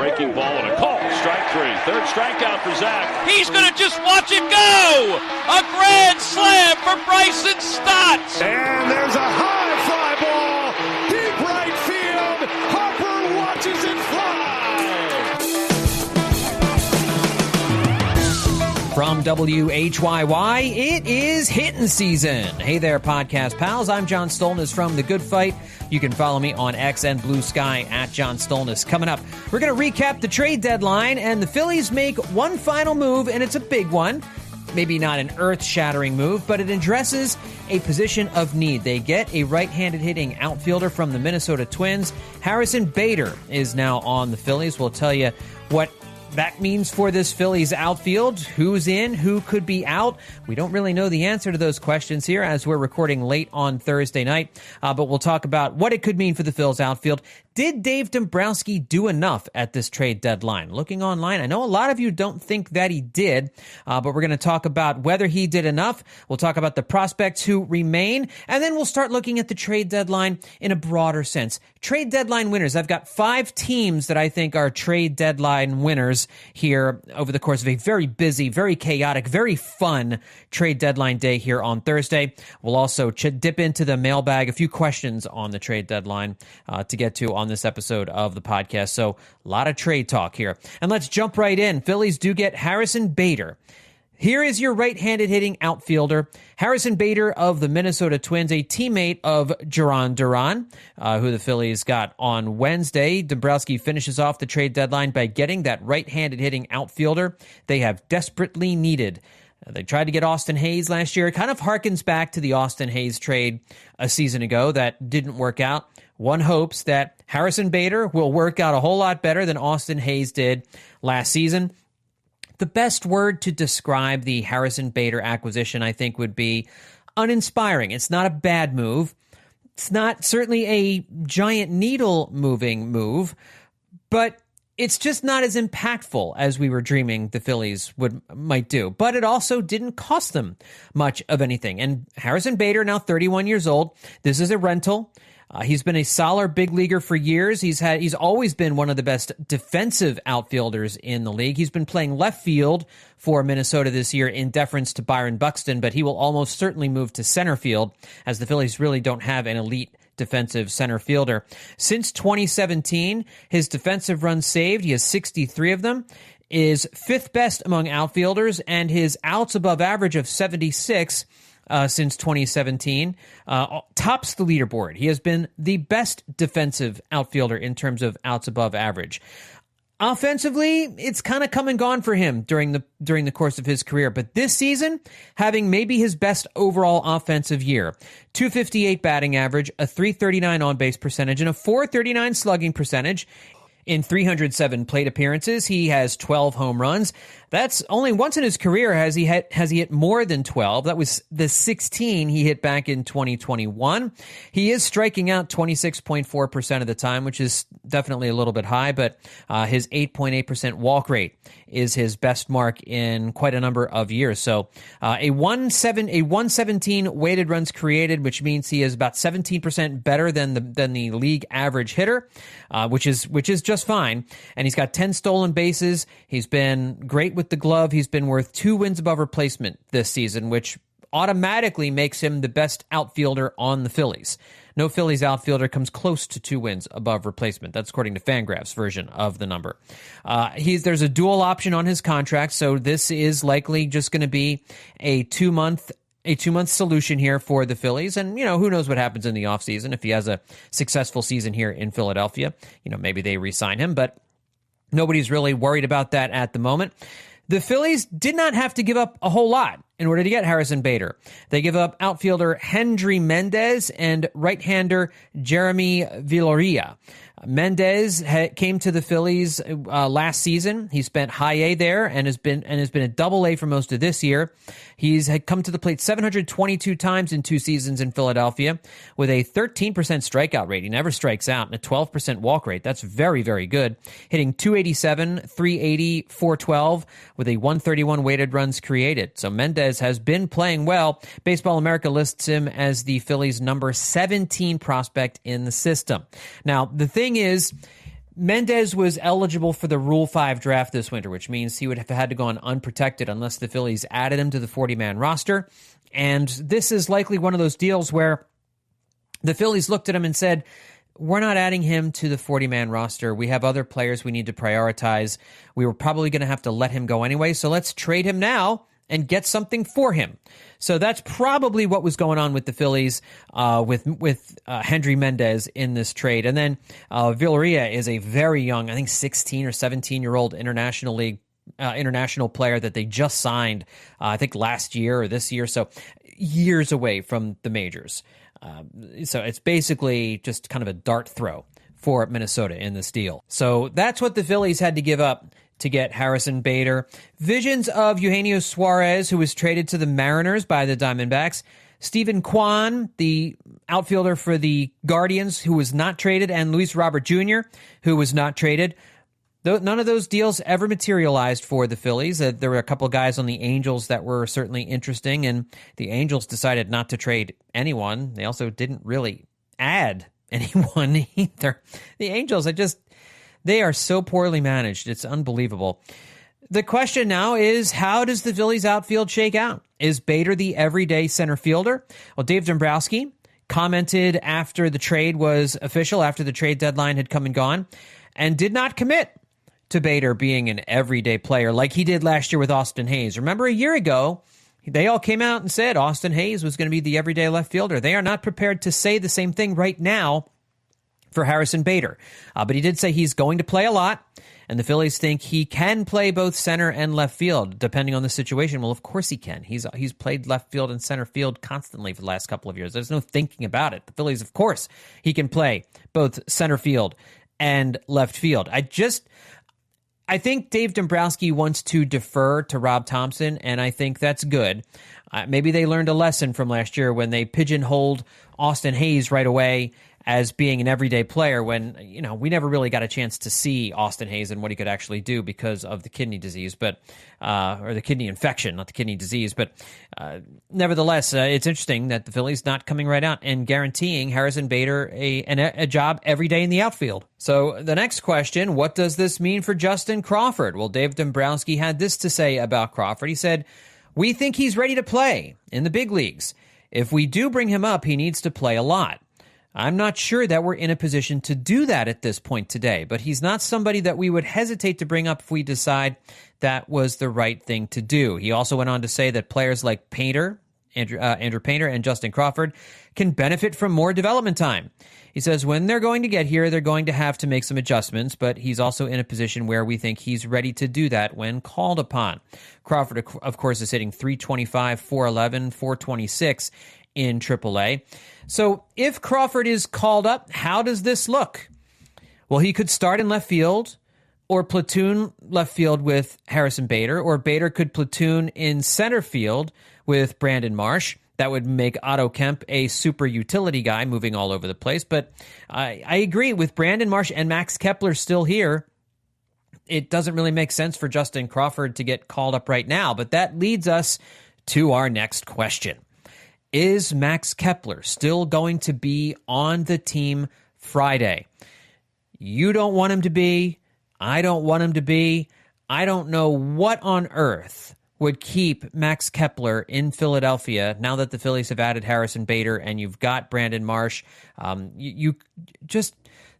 breaking ball and a call. Strike three. Third strikeout for Zach. He's going to just watch it go. A grand slam for Bryson Stott. And there's a high fly ball. Deep right field. Harper watches it fly. From WHYY, it is hitting season. Hey there, podcast pals. I'm John Stolnis from The Good Fight. You can follow me on X and Blue Sky at John Stolnis. Coming up, we're going to recap the trade deadline, and the Phillies make one final move, and it's a big one. Maybe not an earth-shattering move, but it addresses a position of need. They get a right-handed hitting outfielder from the Minnesota Twins. Harrison Bader is now on the Phillies. We'll tell you what that means for this Phillies outfield. Who's in? Who could be out? We don't really know the answer to those questions here as we're recording late on Thursday night. But we'll talk about what it could mean for the Phillies outfield. Did Dave Dombrowski do enough at this trade deadline? Looking online, I know a lot of you don't think that he did, but we're going to talk about whether he did enough. We'll talk about the prospects who remain, and then we'll start looking at the trade deadline in a broader sense. Trade deadline winners. I've got 5 teams that I think are trade deadline winners here over the course of a very busy, very chaotic, very fun trade deadline day here on Thursday. We'll also dip into the mailbag, a few questions on the trade deadline to get to on this episode of the podcast. So a lot of trade talk here. And let's jump right in. Phillies do get Harrison Bader. Here is your right-handed hitting outfielder, Harrison Bader of the Minnesota Twins, a teammate of Jarron Duran, who the Phillies got on Wednesday. Dombrowski finishes off the trade deadline by getting that right-handed hitting outfielder they have desperately needed. They tried to get Austin Hayes last year. It kind of harkens back to the Austin Hayes trade a season ago that didn't work out. One hopes that Harrison Bader will work out a whole lot better than Austin Hayes did last season. The best word to describe the Harrison Bader acquisition, I think, would be uninspiring. It's not a bad move. It's not certainly a giant needle-moving move, but it's just not as impactful as we were dreaming the Phillies might do. But it also didn't cost them much of anything. And Harrison Bader, now 31 years old, this is a rental. He's been a solid big leaguer for years. He's always been one of the best defensive outfielders in the league. He's been playing left field for Minnesota this year in deference to Byron Buxton, but he will almost certainly move to center field as the Phillies really don't have an elite defensive center fielder. Since 2017, his defensive runs saved, he has 63 of them, is 5th best among outfielders, and his outs above average of 76 since 2017, tops the leaderboard. He has been the best defensive outfielder in terms of outs above average. Offensively, it's kind of come and gone for him during the course of his career, but this season, having maybe his best overall offensive year. 258 batting average, a 339 on-base percentage, and a 439 slugging percentage. In 307 plate appearances, he has 12 home runs. That's only once in his career has he hit more than 12. That was the 16 he hit back in 2021. He is striking out 26.4% of the time, which is definitely a little bit high, but his 8.8% walk rate is his best mark in quite a number of years. So a 117 weighted runs created, which means he is about 17% better than the league average hitter, which is just fine. And he's got 10 stolen bases. He's been great with the glove. He's been worth 2 wins above replacement this season, which automatically makes him the best outfielder on the Phillies. No Phillies outfielder comes close to 2 wins above replacement. That's according to Fangraph's version of the number. There's a dual option on his contract, so this is likely just going to be a 2-month solution here for the Phillies. And, who knows what happens in the offseason. If he has a successful season here in Philadelphia, maybe they re-sign him, but nobody's really worried about that at the moment. The Phillies did not have to give up a whole lot in order to get Harrison Bader. They give up outfielder Hendry Mendez and right-hander Jeremy Villarreal. Mendez came to the Phillies last season. He spent high A there and has been a double A for most of this year. He's had come to the plate 722 times in 2 seasons in Philadelphia with a 13% strikeout rate. He never strikes out, and a 12% walk rate. That's very, very good. Hitting 287, 380, 412 with a 131 weighted runs created. So Mendez has been playing well. Baseball America lists him as the Phillies' number 17 prospect in the system. Now, the thing is, Mendez was eligible for the Rule 5 draft this winter, which means he would have had to go on unprotected unless the Phillies added him to the 40-man roster. And this is likely one of those deals where the Phillies looked at him and said, we're not adding him to the 40-man roster. We have other players we need to prioritize. We were probably going to have to let him go anyway, so let's trade him now and get something for him. So that's probably what was going on with the Phillies with Hendry Mendez in this trade. And then Villarreal is a very young, I think 16 or 17-year-old international player that they just signed, I think last year or this year, so years away from the majors. So it's basically just kind of a dart throw for Minnesota in this deal. So that's what the Phillies had to give up to get Harrison Bader. Visions of Eugenio Suarez, who was traded to the Mariners by the Diamondbacks. Stephen Kwan, the outfielder for the Guardians, who was not traded, and Luis Robert Jr., who was not traded. None of those deals ever materialized for the Phillies. There were a couple of guys on the Angels that were certainly interesting, and the Angels decided not to trade anyone. They also didn't really add anyone either. The Angels, they are so poorly managed. It's unbelievable. The question now is, how does the Phillies outfield shake out? Is Bader the everyday center fielder? Well, Dave Dombrowski commented after the trade was official, after the trade deadline had come and gone, and did not commit to Bader being an everyday player like he did last year with Austin Hayes. Remember a year ago, they all came out and said Austin Hayes was going to be the everyday left fielder. They are not prepared to say the same thing right now for Harrison Bader. But he did say he's going to play a lot, and the Phillies think he can play both center and left field, depending on the situation. Well, of course he can. He's played left field and center field constantly for the last couple of years. There's no thinking about it. The Phillies, of course, he can play both center field and left field. I think Dave Dombrowski wants to defer to Rob Thompson, and I think that's good. Maybe they learned a lesson from last year when they pigeonholed Austin Hayes right away as being an everyday player when, we never really got a chance to see Austin Hayes and what he could actually do because of the kidney disease, or the kidney infection, not the kidney disease. But nevertheless, it's interesting that the Phillies not coming right out and guaranteeing Harrison Bader a job every day in the outfield. So the next question, what does this mean for Justin Crawford? Well, Dave Dombrowski had this to say about Crawford. He said, "We think he's ready to play in the big leagues. If we do bring him up, he needs to play a lot. I'm not sure that we're in a position to do that at this point today, but he's not somebody that we would hesitate to bring up if we decide that was the right thing to do." He also went on to say that players like Andrew Painter and Justin Crawford can benefit from more development time. He says when they're going to get here, they're going to have to make some adjustments, but he's also in a position where we think he's ready to do that when called upon. Crawford, of course, is hitting .325, .411, .426 in AAA. So if Crawford is called up, how does this look? Well, he could start in left field or platoon left field with Harrison Bader, or Bader could platoon in center field with Brandon Marsh. That would make Otto Kemp a super utility guy moving all over the place. But I agree with Brandon Marsh and Max Kepler still here. It doesn't really make sense for Justin Crawford to get called up right now. But that leads us to our next question. Is Max Kepler still going to be on the team Friday? You don't want him to be. I don't want him to be. I don't know what on earth would keep Max Kepler in Philadelphia now that the Phillies have added Harrison Bader and you've got Brandon Marsh. You just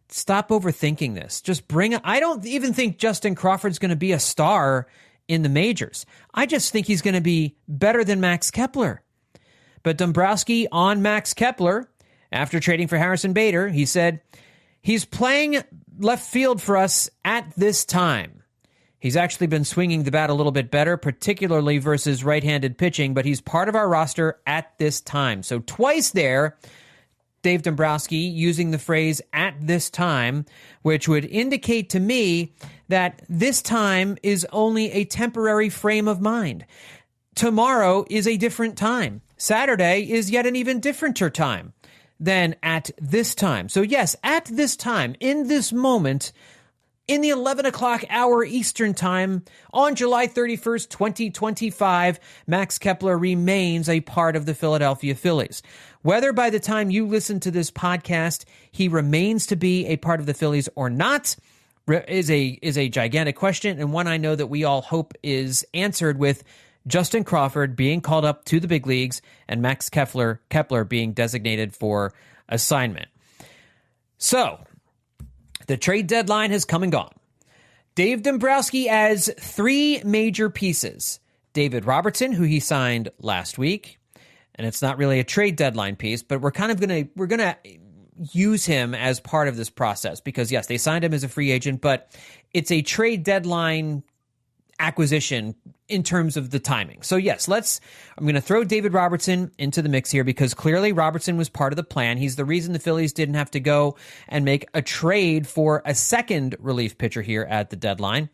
stop overthinking this. Just I don't even think Justin Crawford's going to be a star in the majors. I just think he's going to be better than Max Kepler. But Dombrowski on Max Kepler, after trading for Harrison Bader, he said, he's playing left field for us at this time. He's actually been swinging the bat a little bit better, particularly versus right-handed pitching, but he's part of our roster at this time. So twice there, Dave Dombrowski using the phrase at this time, which would indicate to me that this time is only a temporary frame of mind. Tomorrow is a different time. Saturday is yet an even differenter time than at this time. So yes, at this time, in this moment, in the 11 o'clock hour Eastern time, on July 31st, 2025, Max Kepler remains a part of the Philadelphia Phillies. Whether by the time you listen to this podcast, he remains to be a part of the Phillies or not, is a gigantic question, and one I know that we all hope is answered with Justin Crawford being called up to the big leagues and Max Kepler being designated for assignment. So, the trade deadline has come and gone. Dave Dombrowski has 3 major pieces. David Robertson, who he signed last week, and it's not really a trade deadline piece, but we're gonna use him as part of this process because yes, they signed him as a free agent, but it's a trade deadline acquisition in terms of the timing. So yes, I'm going to throw David Robertson into the mix here because clearly Robertson was part of the plan. He's the reason the Phillies didn't have to go and make a trade for a second relief pitcher here at the deadline.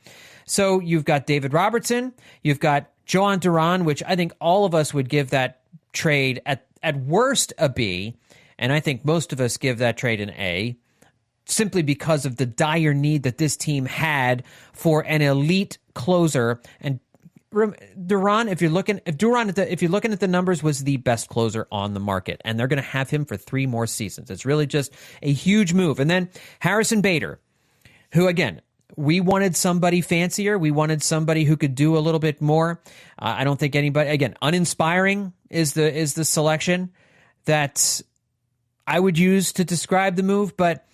So you've got David Robertson, you've got Jhoan Duran, which I think all of us would give that trade at worst a B, and I think most of us give that trade an A, simply because of the dire need that this team had for an elite closer. And Duran, if you're looking at the numbers, was the best closer on the market, and they're going to have him for 3 more seasons. It's really just a huge move. And then Harrison Bader, who again, we wanted somebody fancier. We wanted somebody who could do a little bit more. I don't think anybody, again, uninspiring is the selection that I would use to describe the move, but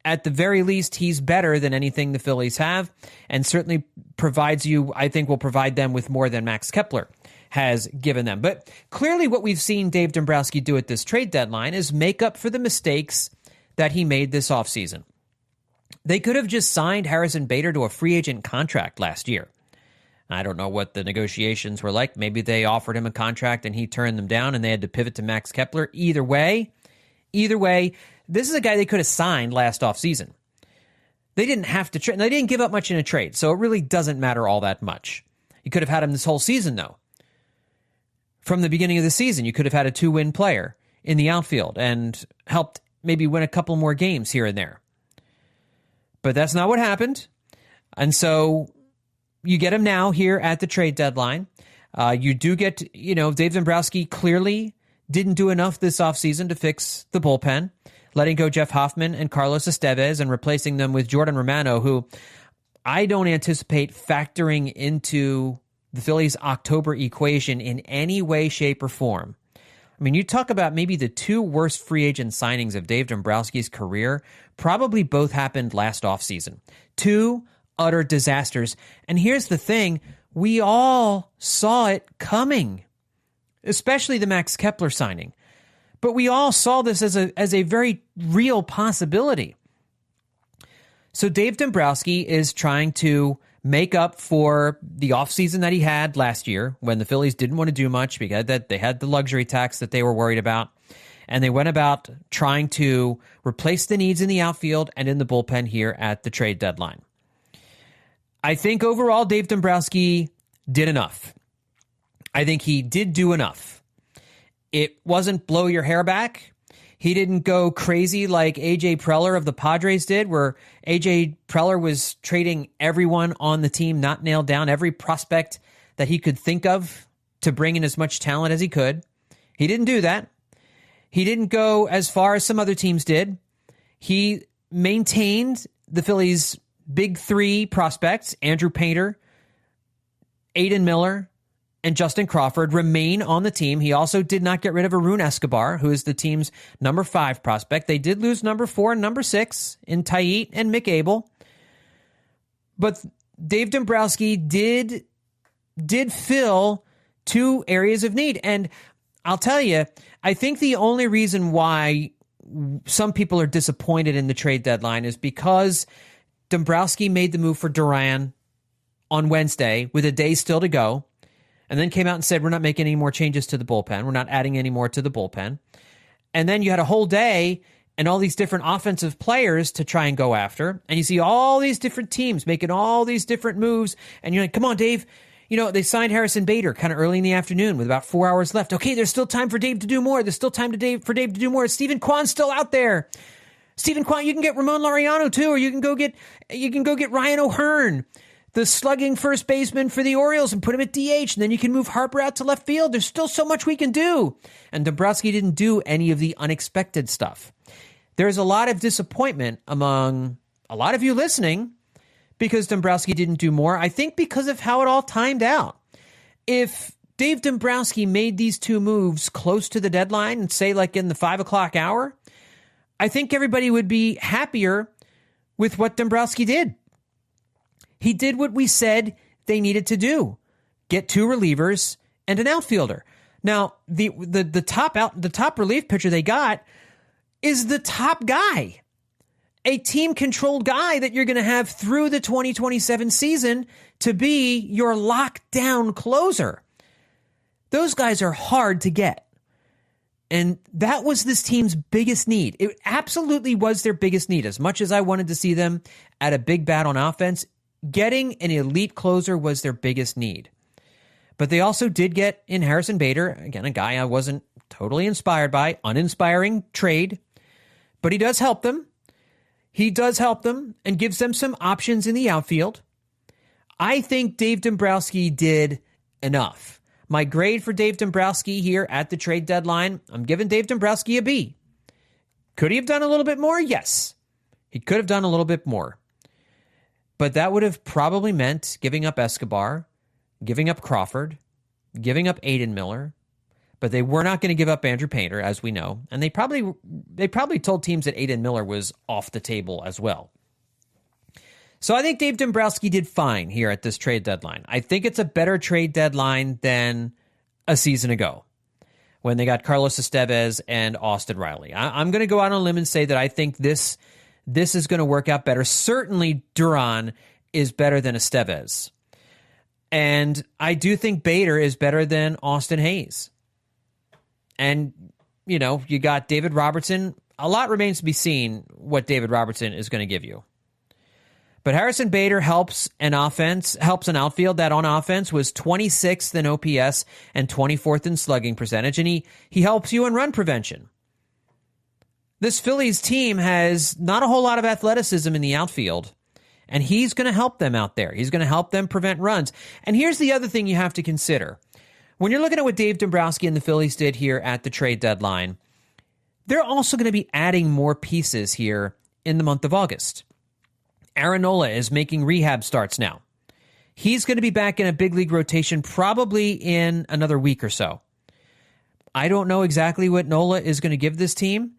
at the very least, he's better than anything the Phillies have, and certainly will provide them with more than Max Kepler has given them. But clearly what we've seen Dave Dombrowski do at this trade deadline is make up for the mistakes that he made this offseason. They could have just signed Harrison Bader to a free agent contract last year. I don't know what the negotiations were like. Maybe they offered him a contract and he turned them down and they had to pivot to Max Kepler. Either way, this is a guy they could have signed last offseason. They didn't have to trade. They didn't give up much in a trade, so it really doesn't matter all that much. You could have had him this whole season, though. From the beginning of the season, you could have had a 2-win player in the outfield and helped maybe win a couple more games here and there. But that's not what happened. And so you get him now here at the trade deadline. You do get, Dave Dombrowski clearly didn't do enough this offseason to fix the bullpen, letting go Jeff Hoffman and Carlos Estevez and replacing them with Jordan Romano, who I don't anticipate factoring into the Phillies' October equation in any way, shape, or form. I mean, you talk about maybe the 2 worst free agent signings of Dave Dombrowski's career, probably both happened last offseason. 2 utter disasters. And here's the thing, we all saw it coming, especially the Max Kepler signing. But we all saw this as a very real possibility. So Dave Dombrowski is trying to make up for the offseason that he had last year when the Phillies didn't want to do much because they had the luxury tax that they were worried about. And they went about trying to replace the needs in the outfield and in the bullpen here at the trade deadline. I think overall Dave Dombrowski did enough. I think he did do enough. It wasn't blow your hair back. He didn't go crazy like A.J. Preller of the Padres did, where A.J. Preller was trading everyone on the team, not nailed down, every prospect that he could think of to bring in as much talent as he could. He didn't do that. He didn't go as far as some other teams did. He maintained the Phillies' big 3 prospects, Andrew Painter, Aiden Miller, and Justin Crawford, remain on the team. He also did not get rid of Arun Escobar, who is the team's number 5 prospect. They did lose number 4 and number 6 in Taiit and Mick Abel. But Dave Dombrowski did fill 2 areas of need. And I'll tell you, I think the only reason why some people are disappointed in the trade deadline is because Dombrowski made the move for Duran on Wednesday with a day still to go, and then came out and said, we're not making any more changes to the bullpen. We're not adding any more to the bullpen. And then you had a whole day and all these different offensive players to try and go after. And you see all these different teams making all these different moves. And you're like, come on, Dave. They signed Harrison Bader kind of early in the afternoon with about 4 hours left. Okay, there's still time for Dave to do more. There's still time for Dave to do more. Stephen Kwan's still out there. Stephen Kwan, you can get Ramon Laureano too, or you can go get Ryan O'Hearn, the slugging first baseman for the Orioles, and put him at DH, and then you can move Harper out to left field. There's still so much we can do. And Dombrowski didn't do any of the unexpected stuff. There's a lot of disappointment among a lot of you listening because Dombrowski didn't do more. I think because of how it all timed out. If Dave Dombrowski made these two moves close to the deadline, and say like in the 5 o'clock hour, I think everybody would be happier with what Dombrowski did. He did what we said they needed to do. Get two relievers and an outfielder. Now, the top relief pitcher they got is the top guy. A team-controlled guy that you're going to have through the 2027 season to be your lockdown closer. Those guys are hard to get. And that was this team's biggest need. It absolutely was their biggest need. As much as I wanted to see them at a big bat on offense, getting an elite closer was their biggest need. But they also did get in Harrison Bader, again, a guy I wasn't totally inspired by, uninspiring trade, but he does help them. He does help them and gives them some options in the outfield. I think Dave Dombrowski did enough. My grade for Dave Dombrowski here at the trade deadline, I'm giving Dave Dombrowski a B. Could he have done a little bit more? Yes. He could have done a little bit more. But that would have probably meant giving up Escobar, giving up Crawford, giving up Aiden Miller. But they were not going to give up Andrew Painter, as we know. And they probably told teams that Aiden Miller was off the table as well. So I think Dave Dombrowski did fine here at this trade deadline. I think it's a better trade deadline than a season ago when they got Carlos Estevez and Austin Riley. I'm going to go out on a limb and say that I think this is going to work out better. Certainly Duran is better than Estevez. And I do think Bader is better than Austin Hayes. And, you know, you got David Robertson. A lot remains to be seen what David Robertson is going to give you. But Harrison Bader helps an outfield that on offense was 26th in OPS and 24th in slugging percentage, and he helps you in run prevention. This Phillies team has not a whole lot of athleticism in the outfield, and he's going to help them out there. He's going to help them prevent runs. And here's the other thing you have to consider. When you're looking at what Dave Dombrowski and the Phillies did here at the trade deadline, they're also going to be adding more pieces here in the month of August. Aaron Nola is making rehab starts now. He's going to be back in a big league rotation probably in another week or so. I don't know exactly what Nola is going to give this team,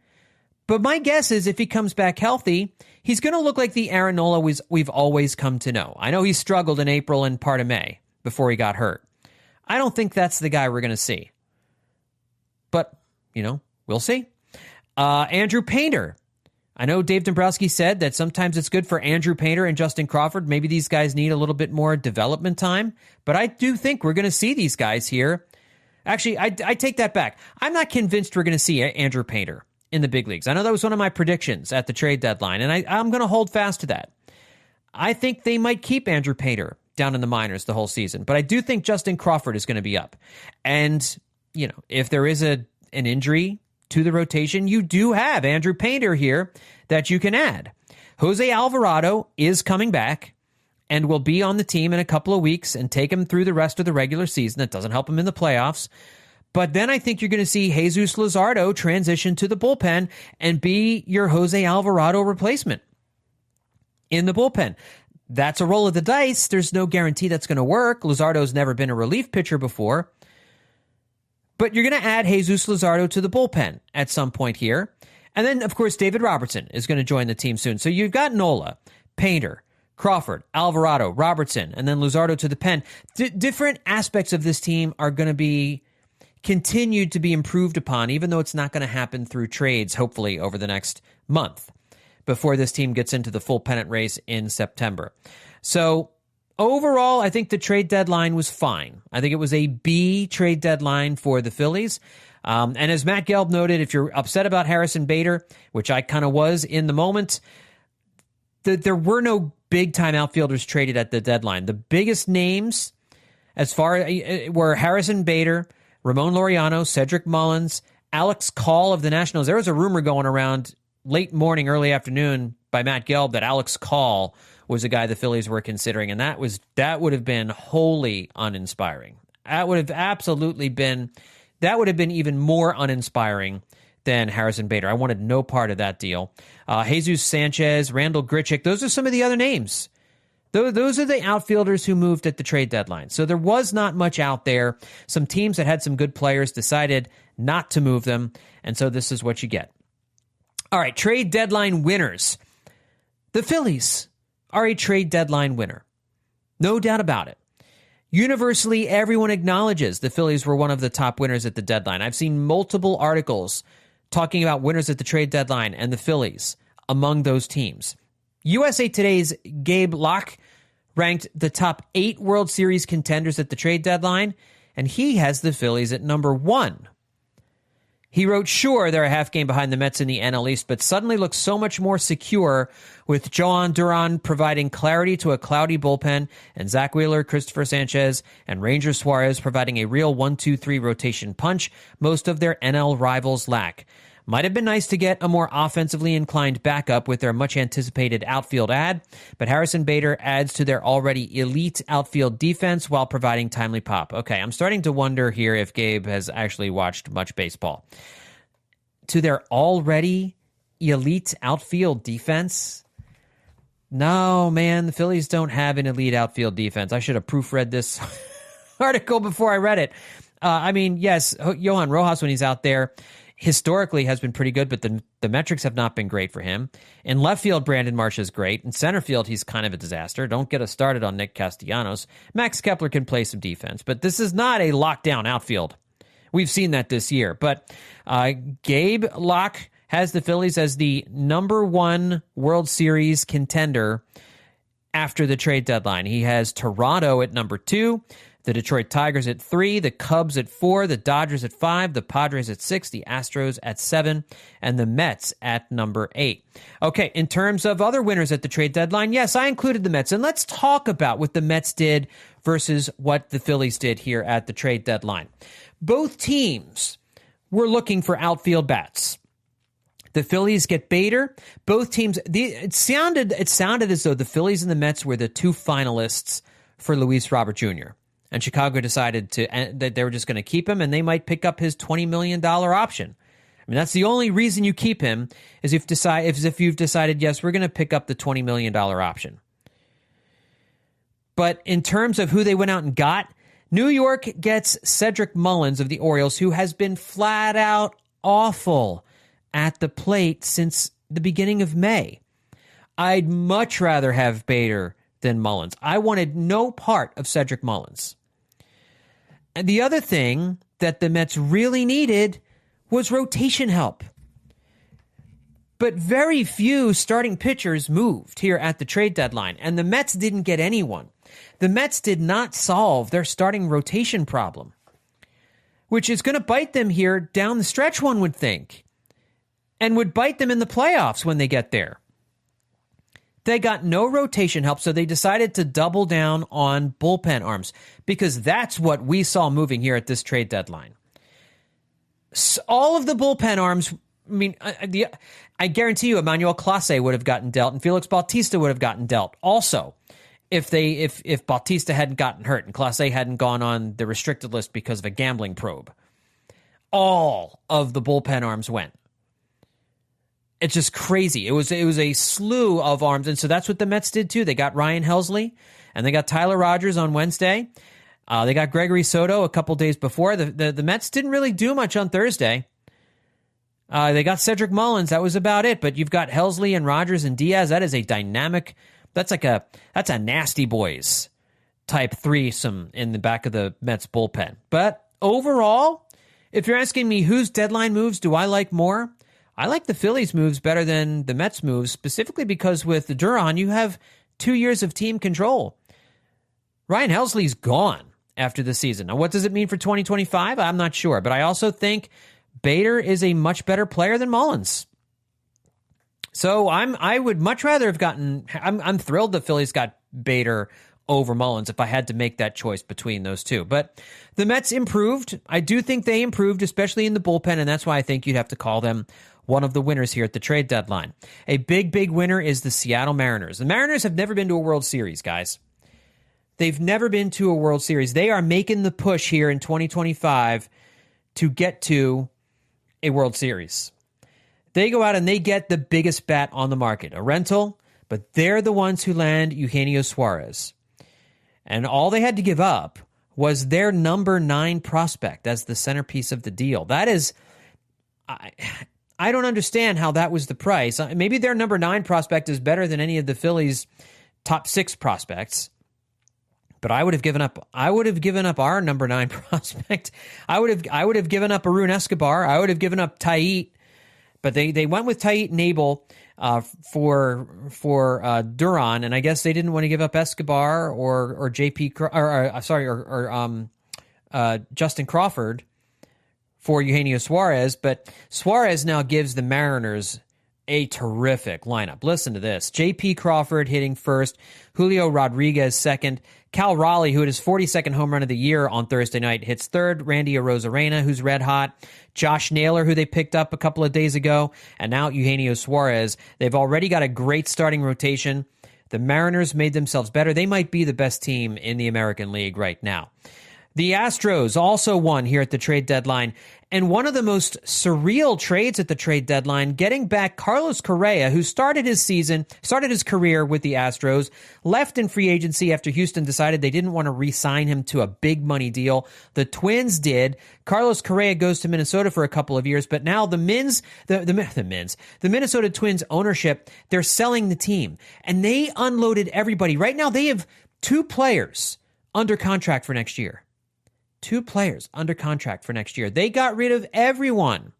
but my guess is if he comes back healthy, he's going to look like the Aaron Nola we've always come to know. I know he struggled in April and part of May before he got hurt. I don't think that's the guy we're going to see. But, you know, we'll see. Andrew Painter. I know Dave Dombrowski said that sometimes it's good for Andrew Painter and Justin Crawford. Maybe these guys need a little bit more development time. But I do think we're going to see these guys here. Actually, I take that back. I'm not convinced we're going to see Andrew Painter in the big leagues. I know that was one of my predictions at the trade deadline, and I'm going to hold fast to that. I think they might keep Andrew Painter down in the minors the whole season. But I do think Justin Crawford is going to be up. And, you know, if there is an injury to the rotation, you do have Andrew Painter here that you can add. Jose Alvarado is coming back and will be on the team in a couple of weeks and take him through the rest of the regular season. That doesn't help him in the playoffs. But then I think you're going to see Jesus Luzardo transition to the bullpen and be your Jose Alvarado replacement in the bullpen. That's a roll of the dice. There's no guarantee that's going to work. Luzardo's never been a relief pitcher before. But you're going to add Jesus Luzardo to the bullpen at some point here. And then, of course, David Robertson is going to join the team soon. So you've got Nola, Painter, Crawford, Alvarado, Robertson, and then Luzardo to the pen. Different aspects of this team are going to be continued to be improved upon, even though it's not going to happen through trades, hopefully, over the next month before this team gets into the full pennant race in September. So overall, I think the trade deadline was fine. I think it was a B trade deadline for the Phillies. And as Matt Gelb noted, if you're upset about Harrison Bader, which I kind of was in the moment, there were no big-time outfielders traded at the deadline. The biggest names as far were Harrison Bader, Ramon Laureano, Cedric Mullins, Alex Call of the Nationals. There was a rumor going around late morning, early afternoon by Matt Gelb that Alex Call was a guy the Phillies were considering, and that would have been wholly uninspiring. That would have been even more uninspiring than Harrison Bader. I wanted no part of that deal. Jesus Sanchez, Randall Grichuk, those are some of the other names Those are the outfielders who moved at the trade deadline. So there was not much out there. Some teams that had some good players decided not to move them, and so this is what you get. All right, trade deadline winners. The Phillies are a trade deadline winner. No doubt about it. Universally, everyone acknowledges the Phillies were one of the top winners at the deadline. I've seen multiple articles talking about winners at the trade deadline and the Phillies among those teams. USA Today's Gabe Locke ranked the top 8 World Series contenders at the trade deadline, and he has the Phillies at number 1. He wrote, sure, they're a half game behind the Mets in the NL East, but suddenly looks so much more secure with Joan Duran providing clarity to a cloudy bullpen and Zach Wheeler, Christopher Sanchez, and Ranger Suarez providing a real 1-2-3 rotation punch most of their NL rivals lack. Might have been nice to get a more offensively inclined backup with their much-anticipated outfield ad, but Harrison Bader adds to their already elite outfield defense while providing timely pop. Okay, I'm starting to wonder here if Gabe has actually watched much baseball. To their already elite outfield defense? No, man, the Phillies don't have an elite outfield defense. I should have proofread this article before I read it. Yes, Johan Rojas, when he's out there, historically has been pretty good, but the metrics have not been great for him. In left field, Brandon Marsh is great. In center field, he's kind of a disaster. Don't get us started on Nick Castellanos. Max Kepler can play some defense, but this is not a lockdown outfield. We've seen that this year. But Gabe Locke has the Phillies as the number 1 World Series contender after the trade deadline. He has Toronto at number 2. The Detroit Tigers at 3, the Cubs at 4, the Dodgers at 5, the Padres at 6, the Astros at 7, and the Mets at number 8. Okay, in terms of other winners at the trade deadline, yes, I included the Mets. And let's talk about what the Mets did versus what the Phillies did here at the trade deadline. Both teams were looking for outfield bats. The Phillies get Bader. Both teams, it sounded as though the Phillies and the Mets were the 2 finalists for Luis Robert Jr., and Chicago decided that they were just going to keep him, and they might pick up his $20 million option. I mean, that's the only reason you keep him, is if you've decided, yes, we're going to pick up the $20 million option. But in terms of who they went out and got, New York gets Cedric Mullins of the Orioles, who has been flat out awful at the plate since the beginning of May. I'd much rather have Bader than Mullins. I wanted no part of Cedric Mullins. And the other thing that the Mets really needed was rotation help. But very few starting pitchers moved here at the trade deadline, and the Mets didn't get anyone. The Mets did not solve their starting rotation problem, which is going to bite them here down the stretch, one would think, and would bite them in the playoffs when they get there. They got no rotation help, so they decided to double down on bullpen arms because that's what we saw moving here at this trade deadline. So all of the bullpen arms, I guarantee you Emmanuel Clase would have gotten dealt and Felix Bautista would have gotten dealt also if Bautista hadn't gotten hurt and Clase hadn't gone on the restricted list because of a gambling probe. All of the bullpen arms went. It's just crazy. It was a slew of arms, and so that's what the Mets did too. They got Ryan Helsley, and they got Tyler Rogers on Wednesday. They got Gregory Soto a couple days before. The Mets didn't really do much on Thursday. They got Cedric Mullins. That was about it. But you've got Helsley and Rogers and Diaz. That is a dynamic. That's a nasty boys type threesome in the back of the Mets bullpen. But overall, if you're asking me whose deadline moves do I like more, I like the Phillies moves better than the Mets moves, specifically because with Duran, you have 2 years of team control. Ryan Helsley's gone after the season. Now, what does it mean for 2025? I'm not sure, but I also think Bader is a much better player than Mullins. So I would much rather have gotten. I'm thrilled the Phillies got Bader over Mullins if I had to make that choice between those two. But the Mets improved. I do think they improved, especially in the bullpen, and that's why I think you'd have to call them one of the winners here at the trade deadline. A big winner is the Seattle Mariners. The Mariners have never been to a World Series, guys. They've never been to a World Series. They are making the push here in 2025 to get to a World Series. They go out and they get the biggest bat on the market, a rental, but they're the ones who land Eugenio Suarez. And all they had to give up was their number 9 prospect as the centerpiece of the deal. That is, I don't understand how that was the price. Maybe their number 9 prospect is better than any of the Phillies' top 6 prospects. But I would have given up. I would have given up our number 9 prospect. I would have given up Arun Escobar. I would have given up Tait. But they went with Tait and Abel for Duran, and I guess they didn't want to give up Escobar or Justin Crawford for Eugenio Suarez. But Suarez now gives the Mariners a terrific lineup. Listen to this. J.P. Crawford hitting first, Julio Rodriguez second, Cal Raleigh, who hit his 42nd home run of the year on Thursday night, hits third, Randy Arozarena, who's red hot, Josh Naylor, who they picked up a couple of days ago, and now Eugenio Suarez. They've already got a great starting rotation. The Mariners made themselves better. They might be the best team in the American League right now. The Astros also won here at the trade deadline, and one of the most surreal trades at the trade deadline, getting back Carlos Correa, who started his career with the Astros, left in free agency after Houston decided they didn't want to re-sign him to a big money deal. The Twins did. Carlos Correa goes to Minnesota for a couple of years, but now the Minnesota Twins ownership, they're selling the team, and they unloaded everybody. Right now, they have 2 players under contract for next year. 2 players under contract for next year. They got rid of everyone.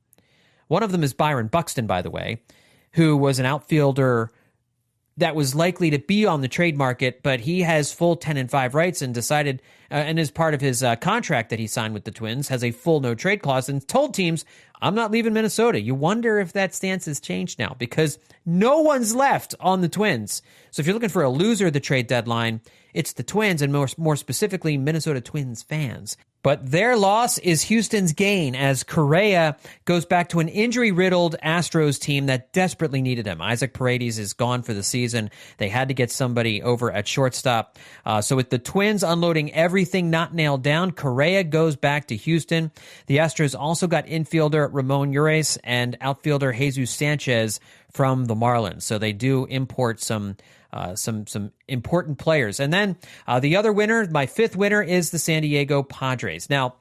One of them is Byron Buxton, by the way, who was an outfielder that was likely to be on the trade market, but he has full 10-5 rights and decided, and as part of his contract that he signed with the Twins, has a full no-trade clause and told teams, I'm not leaving Minnesota. You wonder if that stance has changed now because no one's left on the Twins. So if you're looking for a loser at the trade deadline, it's the Twins and more specifically Minnesota Twins fans. But their loss is Houston's gain as Correa goes back to an injury-riddled Astros team that desperately needed him. Isaac Paredes is gone for the season. They had to get somebody over at shortstop. So with the Twins unloading everything not nailed down, Correa goes back to Houston. The Astros also got infielder Ramon Urias and outfielder Jesus Sanchez from the Marlins. So they do import some important players. And then the other winner, my 5th winner, is the San Diego Padres. Now,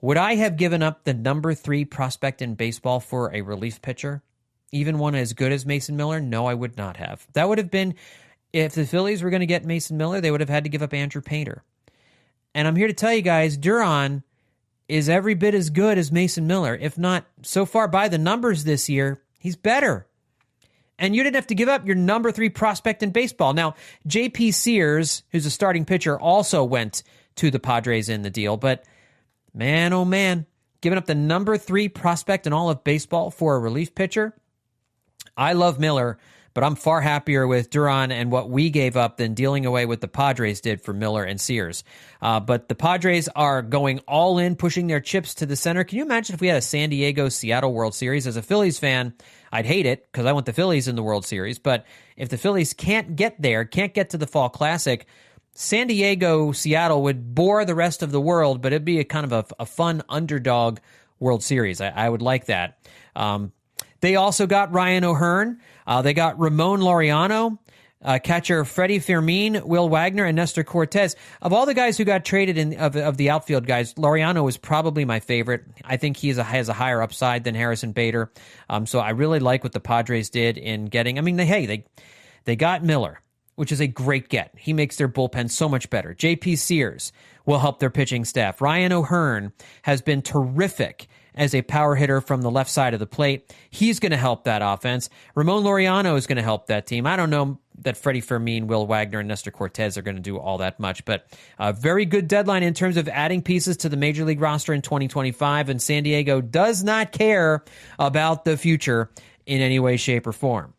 would I have given up the number 3 prospect in baseball for a relief pitcher? Even one as good as Mason Miller? No, I would not have. That would have been, if the Phillies were going to get Mason Miller, they would have had to give up Andrew Painter. And I'm here to tell you guys, Duran is every bit as good as Mason Miller. If not, so far by the numbers this year, he's better. And you didn't have to give up your number 3 prospect in baseball. Now, J.P. Sears, who's a starting pitcher, also went to the Padres in the deal. But man, oh man, giving up the number 3 prospect in all of baseball for a relief pitcher. I love Miller, but I'm far happier with Duran and what we gave up than dealing away what the Padres did for Miller and Sears. But the Padres are going all in, pushing their chips to the center. Can you imagine if we had a San Diego-Seattle World Series? As a Phillies fan, I'd hate it because I want the Phillies in the World Series. But if the Phillies can't get there, can't get to the Fall Classic, San Diego-Seattle would bore the rest of the world, but it'd be a kind of a fun underdog World Series. I would like that. They also got Ryan O'Hearn. They got Ramon Laureano, catcher Freddie Fermin, Will Wagner, and Nestor Cortez. Of all the guys who got traded of the outfield guys, Laureano is probably my favorite. I think he has a higher upside than Harrison Bader. So I really like what the Padres did in getting. I mean, they got Miller, which is a great get. He makes their bullpen so much better. J.P. Sears will help their pitching staff. Ryan O'Hearn has been terrific as a power hitter from the left side of the plate. He's going to help that offense. Ramon Laureano is going to help that team. I don't know that Freddie Fermin, Will Wagner, and Nestor Cortez are going to do all that much, but a very good deadline in terms of adding pieces to the Major League roster in 2025, and San Diego does not care about the future in any way, shape, or form.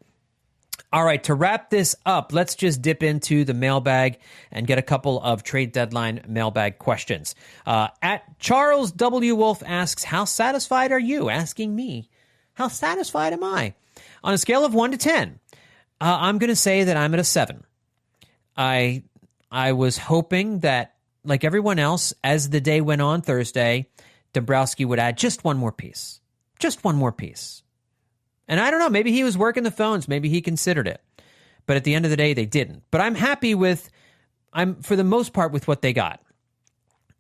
All right, to wrap this up, let's just dip into the mailbag and get a couple of trade deadline mailbag questions. At Charles W. Wolf asks, how satisfied are you? Asking me, how satisfied am I? On a scale of 1 to 10, I'm going to say that I'm at a 7. I was hoping that, like everyone else, as the day went on Thursday, Dombrowski would add just one more piece. Just one more piece. And I don't know, maybe he was working the phones, maybe he considered it. But at the end of the day, they didn't. But I'm happy for the most part with what they got.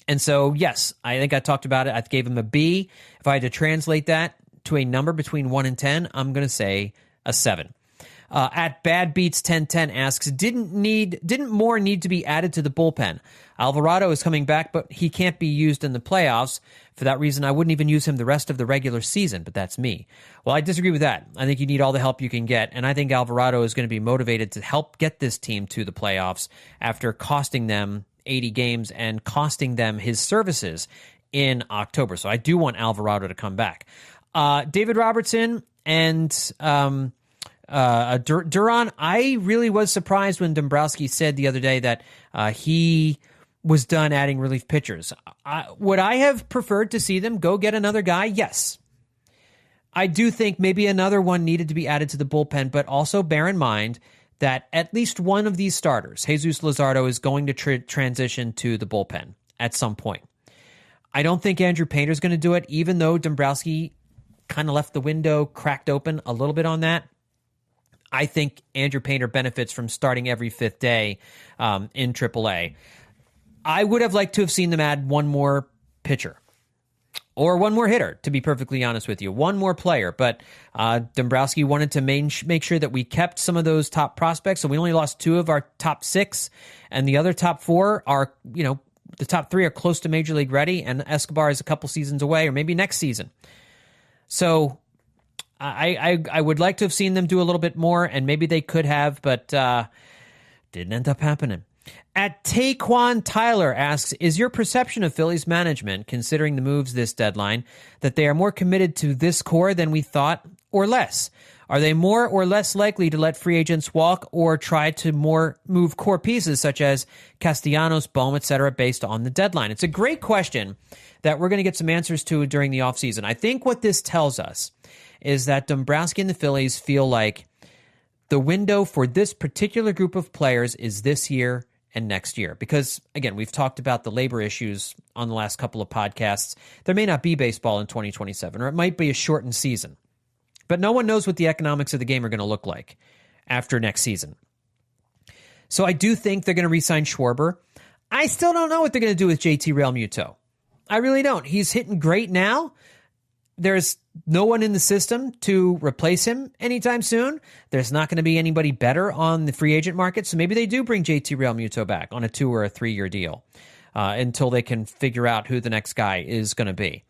And so, yes, I think I talked about it. I gave him a B. If I had to translate that to a number between 1 and 10, I'm going to say a 7. At Bad Beats 1010 asks, didn't more need to be added to the bullpen? Alvarado is coming back, but he can't be used in the playoffs. For that reason, I wouldn't even use him the rest of the regular season, but that's me. Well, I disagree with that. I think you need all the help you can get, and I think Alvarado is going to be motivated to help get this team to the playoffs after costing them 80 games and costing them his services in October. So I do want Alvarado to come back. David Robertson and Duran, I really was surprised when Dombrowski said the other day that he was done adding relief pitchers. Would I have preferred to see them go get another guy? Yes. I do think maybe another one needed to be added to the bullpen, but also bear in mind that at least one of these starters, Jesus Luzardo, is going to transition to the bullpen at some point. I don't think Andrew Painter's going to do it, even though Dombrowski kind of left the window cracked open a little bit on that. I think Andrew Painter benefits from starting every fifth day in AAA. I would have liked to have seen them add one more pitcher or one more hitter, to be perfectly honest with you, one more player. But Dombrowski wanted to make sure that we kept some of those top prospects. So we only lost 2 of our top 6, and the other top 4 are, the top 3 are close to Major League ready, and Escobar is a couple seasons away, or maybe next season. So I would like to have seen them do a little bit more, and maybe they could have, but didn't end up happening. At Taquan Tyler asks, is your perception of Phillies management, considering the moves this deadline, that they are more committed to this core than we thought, or less? Are they more or less likely to let free agents walk or try to move core pieces such as Castellanos, Bohm, etc., based on the deadline? It's a great question that we're going to get some answers to during the offseason. I think what this tells us is that Dombrowski and the Phillies feel like the window for this particular group of players is this year and next year. Because, again, we've talked about the labor issues on the last couple of podcasts. There may not be baseball in 2027, or it might be a shortened season. But no one knows what the economics of the game are going to look like after next season. So I do think they're going to re-sign Schwarber. I still don't know what they're going to do with JT Realmuto. I really don't. He's hitting great now. There's no one in the system to replace him anytime soon. There's not going to be anybody better on the free agent market, so maybe they do bring JT Realmuto back on a 2 or a 3-year deal until they can figure out who the next guy is going to be.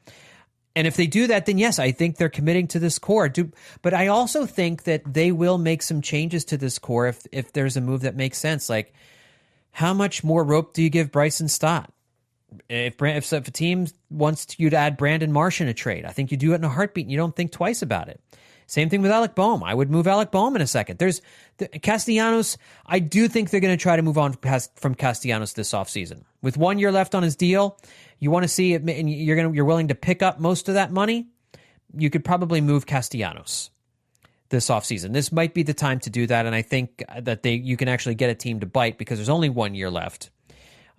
And if they do that, then yes, I think they're committing to this core. But I also think that they will make some changes to this core if there's a move that makes sense. Like, how much more rope do you give Bryson Stott? If a team wants you to add Brandon Marsh in a trade, I think you do it in a heartbeat and you don't think twice about it. Same thing with Alec Bohm. I would move Alec Bohm in a second. There's Castellanos. I do think they're going to try to move on from Castellanos this offseason. With 1 year left on his deal, you want to see it, and you're willing to pick up most of that money. You could probably move Castellanos this offseason. This might be the time to do that, and I think that you can actually get a team to bite because there's only 1 year left.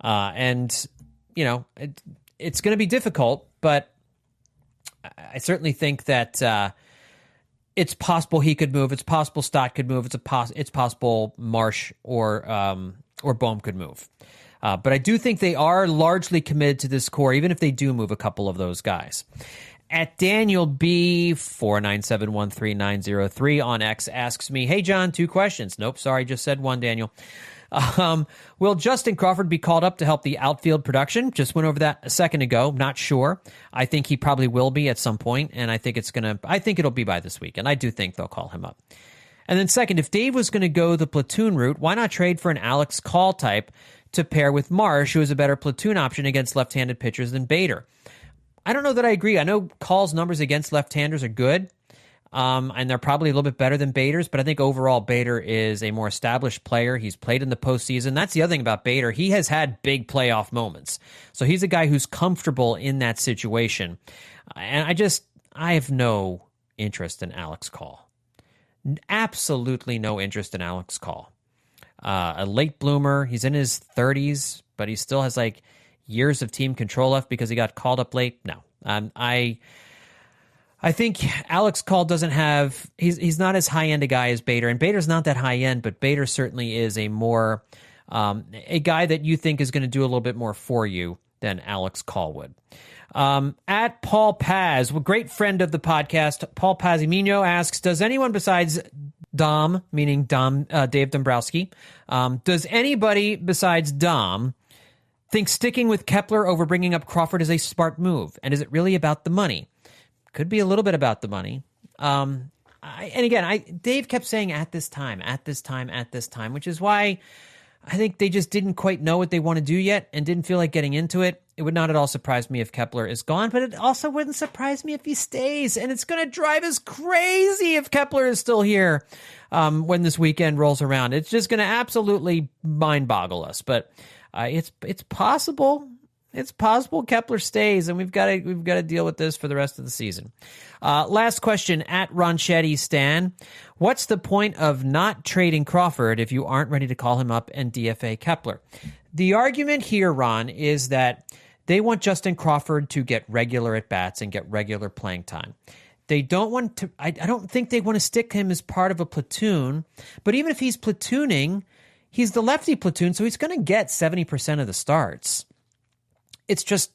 It's going to be difficult, but I certainly think that it's possible he could move. It's possible Stott could move. It's possible Marsh or Bohm could move. But I do think they are largely committed to this core, even if they do move a couple of those guys. At Daniel B 4971393 on X asks me, "Hey John, 2 questions." Nope, sorry, just said 1, Daniel. Will Justin Crawford be called up to help the outfield production? Just went over that a second ago. Not sure. I think he probably will be at some point, and I think it'll be by this week, and I do think they'll call him up. And then second, if Dave was going to go the platoon route, why not trade for an Alex Call type to pair with Marsh, who is a better platoon option against left-handed pitchers than Bader? I don't know that I agree. I know Call's numbers against left-handers are good. And they're probably a little bit better than Bader's, but I think overall Bader is a more established player. He's played in the postseason. That's the other thing about Bader. He has had big playoff moments. So he's a guy who's comfortable in that situation. And I have no interest in Alex Call. Absolutely no interest in Alex Call. A late bloomer. He's in his 30s, but he still has years of team control left because he got called up late. No. I think Alex Call doesn't have, he's not as high-end a guy as Bader, and Bader's not that high-end, but Bader certainly is a more, a guy that you think is going to do a little bit more for you than Alex Call would. At Paul Paz, a great friend of the podcast, Paul Pazimino asks, does anyone besides Dom, meaning Dave Dombrowski, does anybody besides Dom think sticking with Kepler over bringing up Crawford is a smart move? And is it really about the money? Could be a little bit about the money. Dave kept saying at this time, which is why I think they just didn't quite know what they want to do yet and didn't feel like getting into it. It would not at all surprise me if Kepler is gone, but it also wouldn't surprise me if he stays. And it's going to drive us crazy if Kepler is still here when this weekend rolls around. It's just going to absolutely mind boggle us. But it's possible. It's possible Kepler stays, and we've got to deal with this for the rest of the season. Last question at Ronchetti Stan. What's the point of not trading Crawford if you aren't ready to call him up and DFA Kepler? The argument here, Ron, is that they want Justin Crawford to get regular at-bats and get regular playing time. They don't want to, I don't think they want to stick him as part of a platoon, but even if he's platooning, he's the lefty platoon, so he's going to get 70% of the starts. It's just,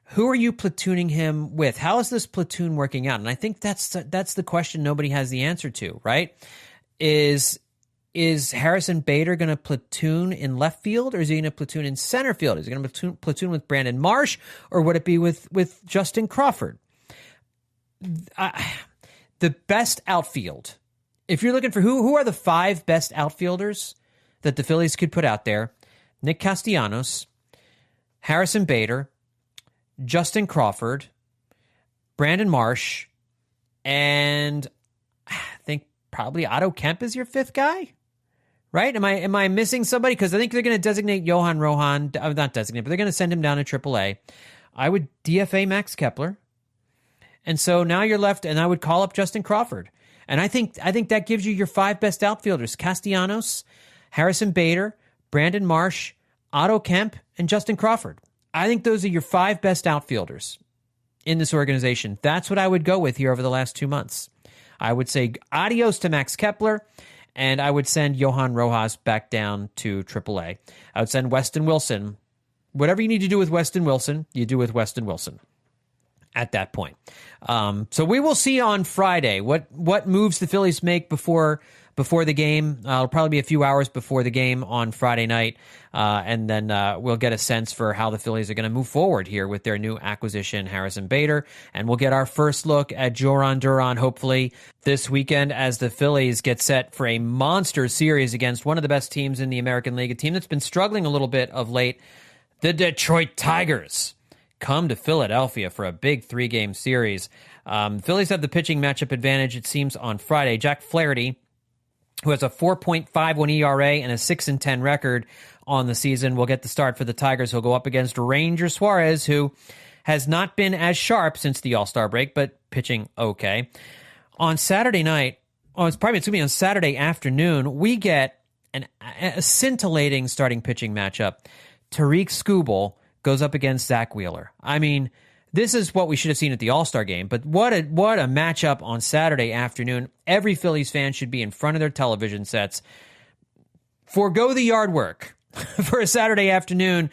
who are you platooning him with? How is this platoon working out? And I think that's the question nobody has the answer to, right? Is Harrison Bader going to platoon in left field, or is he going to platoon in center field? Is he going to platoon with Brandon Marsh, or would it be with Justin Crawford? The best outfield, if you're looking for who are the 5 best outfielders that the Phillies could put out there, Nick Castellanos, Harrison Bader, Justin Crawford, Brandon Marsh, and I think probably Otto Kemp is your 5th guy, right? Am I missing somebody? Because I think they're going to designate Johan Rohan, not designate, but they're going to send him down to AAA. I would DFA Max Kepler, and so now you're left, and I would call up Justin Crawford, and I think that gives you your 5 best outfielders: Castellanos, Harrison Bader, Brandon Marsh, Otto Kemp, and Justin Crawford. I think those are your 5 best outfielders in this organization. That's what I would go with here over the last 2 months. I would say adios to Max Kepler, and I would send Johan Rojas back down to AAA. I would send Weston Wilson. Whatever you need to do with Weston Wilson, you do with Weston Wilson at that point. So we will see on Friday what moves the Phillies make before the game. It'll probably be a few hours before the game on Friday night, and then we'll get a sense for how the Phillies are going to move forward here with their new acquisition, Harrison Bader, and we'll get our first look at Joran Duran, hopefully, this weekend as the Phillies get set for a monster series against one of the best teams in the American League, a team that's been struggling a little bit of late, the Detroit Tigers. Come to Philadelphia for a big 3-game series. Phillies have the pitching matchup advantage, it seems, on Friday. Jack Flaherty, who has a 4.51 ERA and a 6-10 record on the season, will get the start for the Tigers. He'll go up against Ranger Suarez, who has not been as sharp since the All-Star break, but pitching okay. On Saturday night, it's going to be on Saturday afternoon, we get a scintillating starting pitching matchup. Tariq Skubal goes up against Zach Wheeler. I mean, this is what we should have seen at the All-Star game, but what a matchup on Saturday afternoon. Every Phillies fan should be in front of their television sets. Forgo the yard work for a Saturday afternoon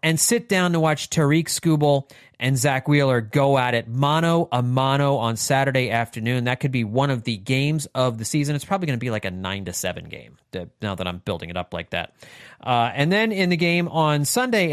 and sit down to watch Tariq Skubal and Zach Wheeler go at it mano a mano on Saturday afternoon. That could be one of the games of the season. It's probably going to be like a 9-7 game, now that I'm building it up like that. And then in the game on Sunday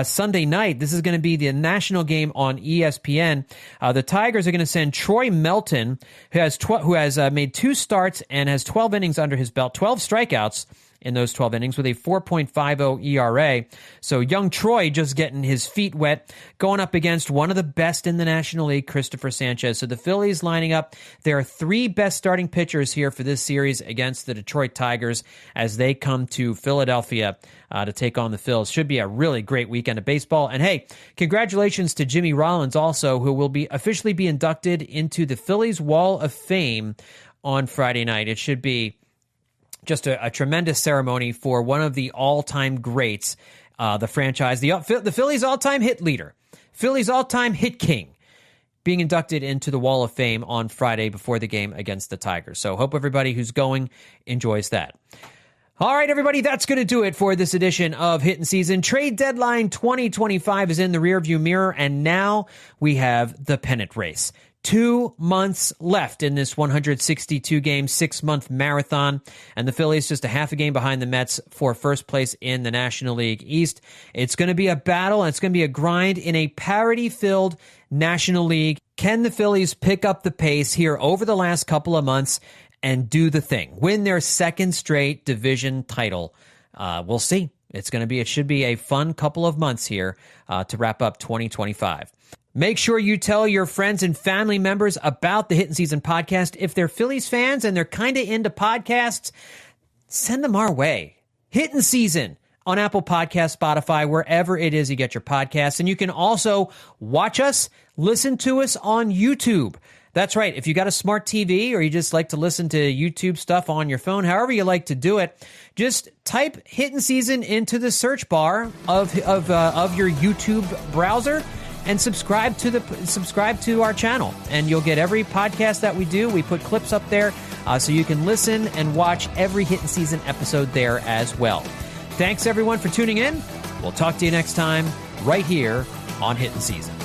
Sunday night, this is going to be the national game on ESPN. The Tigers are going to send Troy Melton, who has made 2 starts and has 12 innings under his belt, 12 strikeouts in those 12 innings with a 4.50 ERA. So young Troy just getting his feet wet, going up against one of the best in the National League, Christopher Sanchez. So the Phillies lining up their 3 best starting pitchers here for this series against the Detroit Tigers as they come to Philadelphia to take on the Phils. Should be a really great weekend of baseball. And hey, congratulations to Jimmy Rollins also, who will officially be inducted into the Phillies Wall of Fame on Friday night. It should be just a tremendous ceremony for one of the all-time greats, the franchise, the Phillies all-time hit leader, Phillies all-time hit king, being inducted into the Wall of Fame on Friday before the game against the Tigers. So hope everybody who's going enjoys that. All right, everybody, that's going to do it for this edition of Hittin' Season. Trade deadline 2025 is in the rearview mirror, and now we have the pennant race. 2 months left in this 162-game, 6-month marathon, and the Phillies just a half a game behind the Mets for first place in the National League East. It's going to be a battle, and it's going to be a grind in a parity-filled National League. Can the Phillies pick up the pace here over the last couple of months and do the thing, win their second straight division title? We'll see. It should be a fun couple of months here to wrap up 2025. Make sure you tell your friends and family members about the Hittin' Season podcast. If they're Phillies fans and they're kind of into podcasts, send them our way. Hittin' Season on Apple Podcasts, Spotify, wherever it is you get your podcasts. And you can also watch us, listen to us on YouTube. That's right. If you got a smart TV or you just like to listen to YouTube stuff on your phone, however you like to do it, just type Hittin' Season into the search bar of your YouTube browser and subscribe to our channel. And you'll get every podcast that we do. We put clips up there so you can listen and watch every Hittin' Season episode there as well. Thanks, everyone, for tuning in. We'll talk to you next time right here on Hittin' Season.